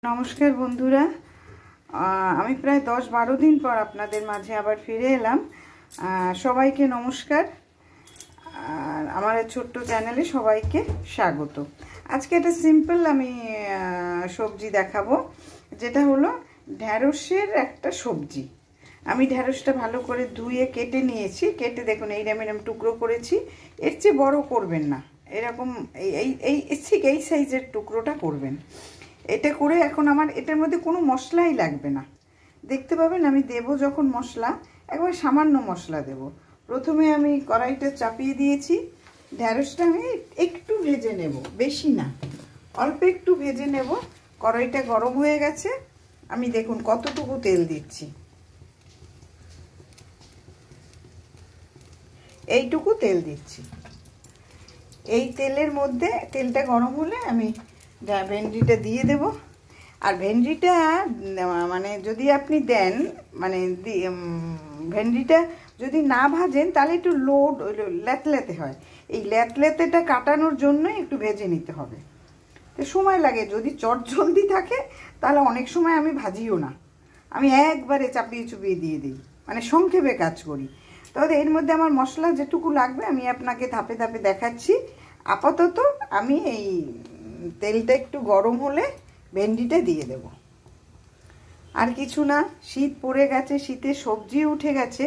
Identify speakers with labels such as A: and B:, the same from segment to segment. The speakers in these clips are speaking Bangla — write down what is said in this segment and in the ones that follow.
A: নমস্কার বন্ধুরা, আমি প্রায় 10-12 দিন পর আপনাদের মাঝে আবার ফিরে এলাম। সবাইকে নমস্কার। আর আমার ছোট্ট চ্যানেলে সবাইকে স্বাগত। আজকে একটা সিম্পল আমি সবজি দেখাবো, যেটা হলো ঢ্যাঁড়সের একটা সবজি। আমি ঢ্যাঁড়সটা ভালো করে ধুয়ে কেটে নিয়েছি। কেটে দেখুন এইরকম এরকম টুকরো করেছি। এর চেয়ে বড় করবেন না, এরকম এই ঠিক এই সাইজের টুকরোটা করবেন। এটা করে এখন আমার এটার মধ্যে কোনো মশলাই লাগবে না। দেখতে পাবেন আমি দেব যখন মশলা, একবার সামান্য মশলা দেব। প্রথমে আমি কড়াইটা চাপিয়ে দিয়েছি। ঢ্যাঁড়সটা আমি একটু ভেজে নেব, বেশি না, অল্প একটু ভেজে নেব। কড়াইটা গরম হয়ে গেছে। আমি দেখুন কতটুকু তেল দিচ্ছি, এইটুকু তেল দিচ্ছি। এই তেলের মধ্যে তেলটা গরম হলে আমি ভেন্ডিটা দিয়ে দেব। আর ভেন্ডিটা মানে যদি আপনি দেন, মানে ভেন্ডিটা যদি না ভাজেন তাহলে একটু ল্যাতলেতে হয়। এই ল্যাতলেতেটা কাটানোর জন্যই একটু ভেজে নিতে হবে। তো সময় লাগে, যদি চটজলদি থাকে তাহলে অনেক সময় আমি ভাজিও না, আমি একবারে চাপিয়ে চুপিয়ে দিয়ে দিই, মানে সংক্ষেপে কাজ করি। তবে এর মধ্যে আমার মশলা যেটুকু লাগবে আমি আপনাকে ধাপে ধাপে দেখাচ্ছি। আপাতত আমি এই তেলটা একটু গরম হলে ভেন্ডিটা দিয়ে দেব। আর কিছু না, শীত পড়ে গেছে, শীতে সবজি উঠে গেছে,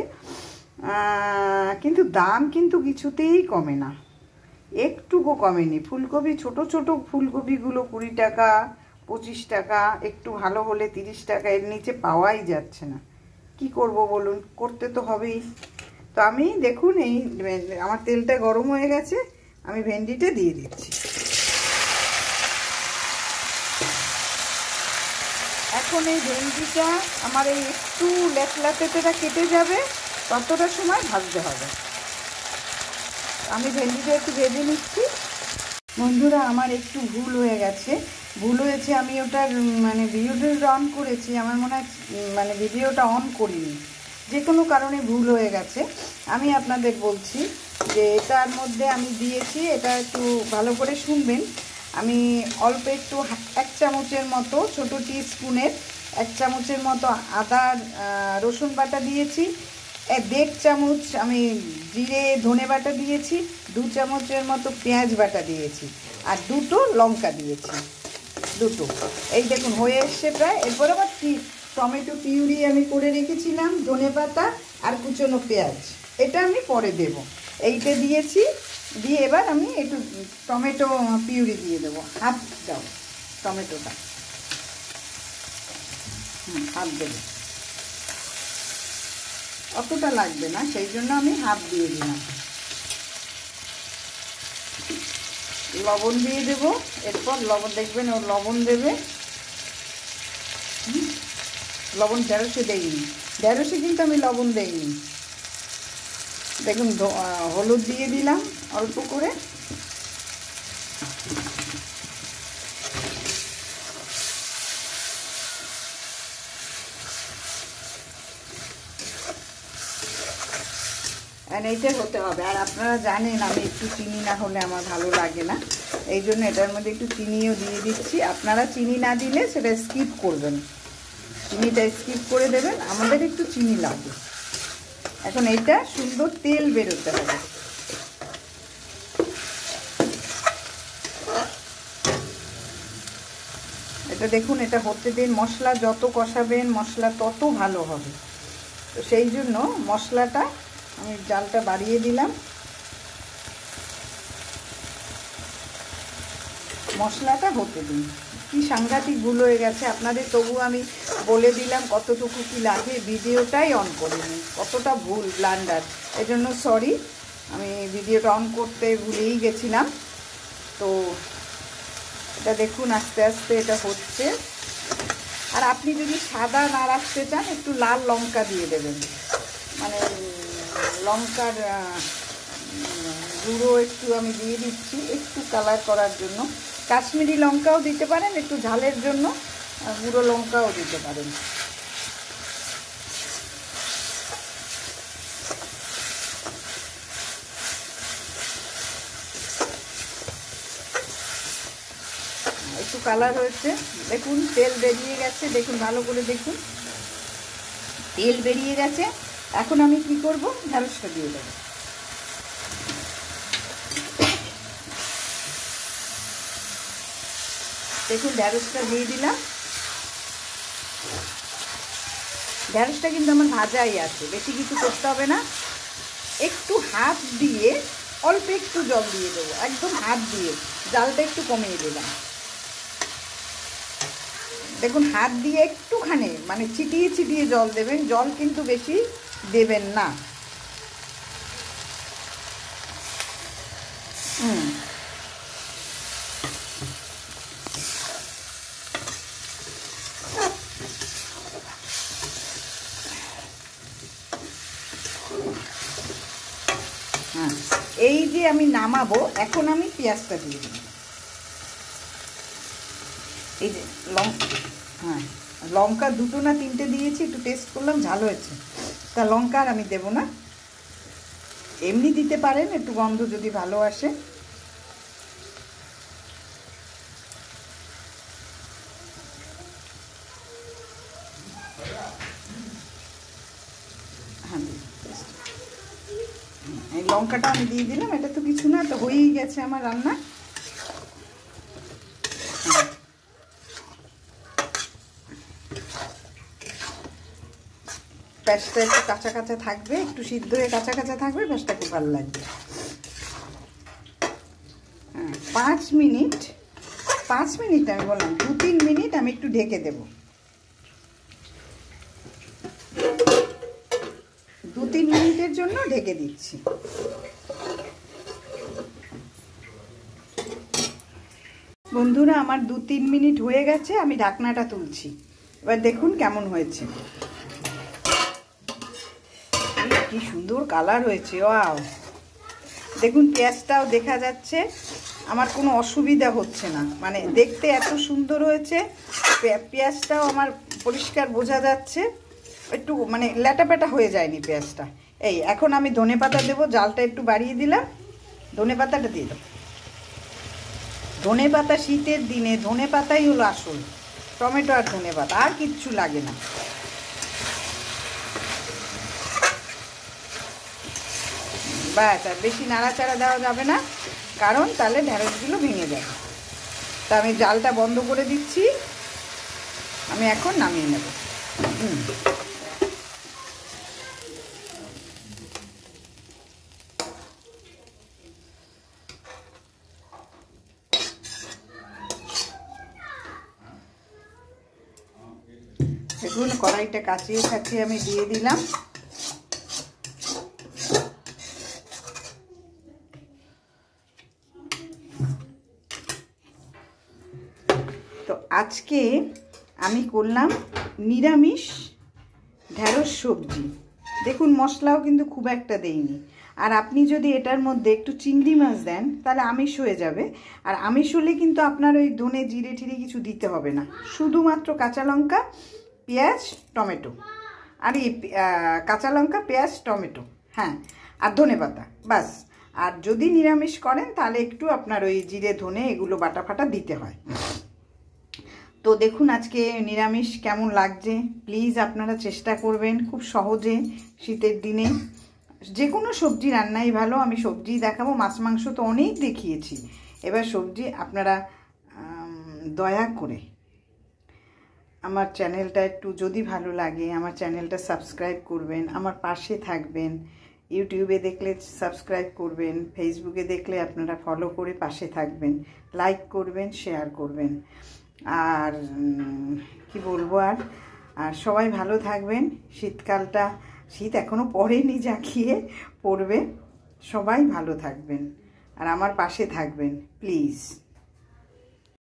A: কিন্তু দাম কিন্তু কিছুতেই কমে না, একটুকু কমেনি। ফুলকপি, ছোট ছোট ফুলকপিগুলো 20 টাকা, 25 টাকা, একটু ভালো হলে 30 টাকা, এর নিচে পাওয়াই যাচ্ছে না। কি করব বলুন, করতে তো হবেই। তো আমি দেখুন এই আমার তেলটা গরম হয়ে গেছে, আমি ভেন্ডিটা দিয়ে দিচ্ছি। এখন এই ভেন্ডিটা আমার এই একটু ল্যাতলাতেটা কেটে যাবে, ততটা সময় ভাজতে হবে। আমি ভেন্ডিটা একটু ভেজে নিচ্ছি। বন্ধুরা, আমার একটু ভুল হয়ে গেছে, আমি ওটার মানে ভিডিওটা অন করেছি, আমার মনে হয় মানে ভিডিওটা অন করিনি, যে কোনো কারণে ভুল হয়ে গেছে। আমি আপনাদের বলছি যে এটার মধ্যে আমি দিয়েছি, এটা একটু ভালো করে শুনবেন। আমি অল্প একটু 1 চামচের মতো, ছোটো টিস্পুনের 1 চামচের মতো আদা রসুন বাটা দিয়েছি। 1.5 চামচ আমি জিরে ধনে বাটা দিয়েছি। 2 চামচের মতো পেঁয়াজ বাটা দিয়েছি। আর 2টো লঙ্কা দিয়েছি, 2টো। এই দেখুন হয়ে এসছে প্রায়। এরপর আবার টমেটো পিউরি আমি করে রেখেছিলাম, ধনে পাতা আর কুচনো পেঁয়াজ, এটা আমি পরে দেব। এইটা দিয়েছি, দিয়ে এবার আমি একটু টমেটো পিউরি দিয়ে দেবো। হাফ দাও টমেটোটা, হাফ দেবো, অতটা লাগবে না, সেই জন্য আমি হাফ দিয়ে দিলাম। লবণ দিয়ে দেব। এরপর লবণ দেখবেন, ও লবণ দেবে। লবণ ঢেঁড়সে দেইনি, ঢেঁড়সে কিন্তু আমি লবণ দেইনি। দেখুন হলুদ দিয়ে দিলাম অল্প করে। আর এইটা হতে হবে। আর আপনারা জানেন আমি একটু চিনি না হলে আমার ভালো লাগে না, এই জন্য এটার মধ্যে একটু চিনিও দিয়ে দিচ্ছি। আপনারা চিনি না দিলে সেটা স্কিপ করবেন, চিনিটা স্কিপ করে দেবেন, আমাদের একটু চিনি লাগবে। এখন এইটা সুন্দর তেল বেরোতে হবে। এটা দেখুন, এটা হতে দিন। মশলা যত কষাবেন মশলা তত ভালো হবে। তো সেই জন্য মশলাটা আমি জালটা বাড়িয়ে দিলাম। মশলাটা হতে দিন। কি সাংঘাতিক ভুল হয়ে গেছে আপনাদের, তবু আমি বলে দিলাম কতটুকু কি লাগে। ভিডিওটাই অন করিনি, কতটা ভুল, ব্লান্ডার, এজন্য সরি। আমি ভিডিওটা অন করতে ভুলেই গেছিলাম। তো এটা দেখুন আস্তে আস্তে এটা হচ্ছে। আর আপনি যদি সাদা না রাখতে চান, একটু লাল লঙ্কা দিয়ে দেবেন, মানে লঙ্কার গুঁড়ো একটু আমি দিয়ে দিচ্ছি একটু কালার করার জন্য। কাশ্মীরি লঙ্কাও দিতে পারেন একটু ঝালের জন্য, গুঁড়ো লঙ্কাও দিতে পারেন। একটু কালার হয়েছে, দেখুন তেল বেরিয়ে গেছে, দেখুন ভালো করে দেখুন তেল বেরিয়ে গেছে। এখন আমি কি করব, ঢ্যাঁড়সটা দিয়ে দেবো। দেখুন ঢ্যাঁড়সটা দিয়ে দিলাম। ঢ্যাঁড়সটা কিন্তু আমার ভাজাই আছে, বেশি কিছু করতে হবে না। একটু হাত দিয়ে অল্প একটু জল দিয়ে দেবো, একদম হাত দিয়ে, জালটা একটু কমিয়ে দিলাম। দেখুন হাত দিয়ে একটুখানি মানে ছিটিয়ে ছিটিয়ে জল দেবেন, জল কিন্তু বেশি দেবেন না। হ্যাঁ, এই যে আমি নামাবো, এখন আমি পেঁয়াজটা দিয়ে দিই। এই যে হ্যাঁ, লঙ্কা দুটো না তিনটে দিয়েছি, একটু টেস্ট করলাম, ঝাল হয়েছে, তা লঙ্কা আর আমি দেবো না। এমনি দিতে পারেন, একটু গন্ধ যদি ভালো আসে। হ্যাঁ, এই লঙ্কাটা আমি দিয়ে দিলাম। এটা তো কিছু না, তো হয়েই গেছে আমার রান্না। পেঁয়াজটা একটু কাঁচা কাঁচা থাকবে, একটু সিদ্ধ হয়ে কাঁচা কাঁচা থাকবে, পেঁয়াজটা খুব ভালো লাগবে। হ্যাঁ, 5 মিনিট আমি বললাম 2-3 মিনিট আমি একটু ঢেকে দেব। 2-3 মিনিটের জন্য ঢেকে দিচ্ছি। বন্ধুরা, আমার 2-3 মিনিট হয়ে গেছে, আমি ঢাকনাটা তুলছি। এবার দেখুন কেমন হয়েছে, কি সুন্দর কালার হয়েছে। ওয়াও, দেখুন পেঁয়াজটাও দেখা যাচ্ছে, আমার কোনো অসুবিধা হচ্ছে না, মানে দেখতে এত সুন্দর হয়েছে। পেঁয়াজটাও আমার পরিষ্কার বোঝা যাচ্ছে, একটু মানে ল্যাটাপ্যাটা হয়ে যায়নি পেঁয়াজটা। এই এখন আমি ধনেপাতা দেবো, জালটা একটু বাড়িয়ে দিলাম, ধনেপাতাটা দিয়ে দেবো। ধনেপাতা শীতের দিনে ধনেপাতাই হলো আসল, টমেটো আর ধনেপাতা, আর কিচ্ছু লাগে না। ব্যাস, আর বেশি নাড়াচাড়া দেওয়া যাবে না, কারণ তাহলে ঢ্যাঁড়সগুলো ভেঙে যাবে। তা আমি জালটা বন্ধ করে দিচ্ছি, আমি এখন নামিয়ে নেব। দেখুন কড়াইটা কাচিয়ে কাচিয়ে আমি দিয়ে দিলাম। তো আজকে আমি করলাম নিরামিষ ঢ্যাঁড়স সবজি। দেখুন মশলাও কিন্তু খুব একটা দেইনি। আর আপনি যদি এটার মধ্যে একটু চিংড়ি মাছ দেন তাহলে আমিষ হয়ে যাবে। আর আমিষ হলে কিন্তু আপনার ওই ধনে জিরে টিরে কিছু দিতে হবে না, শুধুমাত্র কাঁচা লঙ্কা, পেঁয়াজ, টমেটো, আর এই কাঁচা লঙ্কা, পেঁয়াজ, টমেটো, হ্যাঁ, আর ধনেপাতা, বাস। আর যদি নিরামিষ করেন তাহলে একটু আপনার ওই জিরে ধনে এগুলো বাটা ফাটা দিতে হয়। তো দেখুন আজকে নিরামিষ কেমন লাগছে, প্লিজ আপনারা চেষ্টা করবেন, খুব সহজে শীতের দিনে যে কোনো সবজি রান্নাই ভালো। আমি সবজি দেখাবো, মাছ মাংস তো অনেক দেখিয়েছি, এবার সবজি আপনারা দয়া করে আমার চ্যানেলটা একটু যদি ভালো লাগে আমার চ্যানেলটা সাবস্ক্রাইব করবেন, আমার পাশে থাকবেন। ইউটিউবে দেখলে সাবস্ক্রাইব করবেন, ফেসবুকে দেখলে আপনারা ফলো করে পাশে থাকবেন, লাইক করবেন, শেয়ার করবেন। আর কি বলবো, আর সবাই ভালো থাকবেন। শীতকালটা, শীত এখনও পড়েনি, জাঁকিয়ে পড়বে। সবাই ভালো থাকবেন আর আমার পাশে থাকবেন প্লিজ।